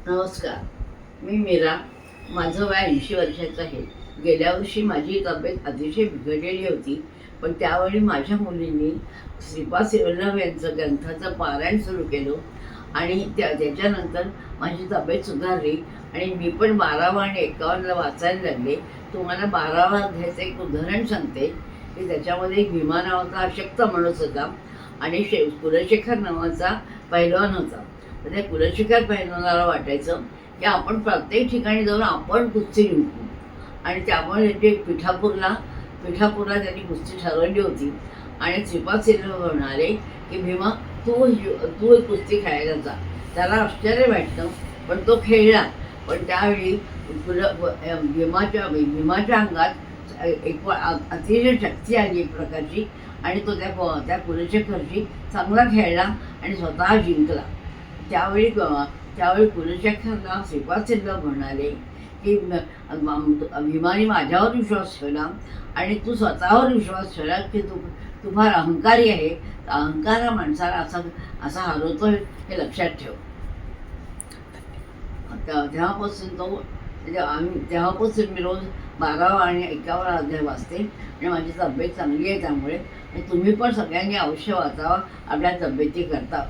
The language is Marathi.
नमस्कार. मी मीरा. माझं वय 80 वर्षाचं आहे. गेल्या वर्षी माझी तब्येत अतिशय बिघडलेली होती, पण त्यावेळी माझ्या मुलींनी श्रीपाद श्रीवल्लभ यांचं ग्रंथाचं पारायण सुरू केलं आणि त्याच्यानंतर माझी तब्येत सुधारली आणि मी पण 12वा आणि 51ला वाचायला लागले. तुम्हाला 12वा अध्यायाचं एक उदाहरण सांगते की त्याच्यामध्ये एक भीमा नावाचा अशक्त माणूस होता आणि कुलशेखर नावाचा पैलवान होता. तर त्या कुलशेखर पैलवानाला वाटायचं की आपण प्रत्येक ठिकाणी जाऊन आपण कुस्ती जिंकू आणि त्यामुळे ते पिठापूरला त्यांनी कुस्ती ठरवली होती. आणि श्रीपाद श्रीवल्लभ म्हणाले की भीमा तू एक कुस्ती खेळायला जा. त्याला आश्चर्य वाटतं, पण तो खेळला. पण त्यावेळी भीमाच्या अंगात एक अतिशय शक्ती आली एक प्रकारची आणि तो त्या कुलशेखरशी चांगला खेळला आणि स्वतः जिंकला. त्यावेळी कुलशेखरला श्रीपाद श्रीवल्लभ म्हणाले की भीमाने माझ्यावर विश्वास ठेवला आणि तू स्वतःवर विश्वास ठेवला की तू फार अहंकारी आहे. अहंकार हा माणसाला असा हरवतो हे लक्षात ठेव. तेव्हापासून मी रोज 12वा आणि 51वा अध्याय वाचते आणि माझी तब्येत चांगली आहे. त्यामुळे तुम्ही पण सगळ्यांनी अवश्य वाचावा आपल्या तब्येतीकरता.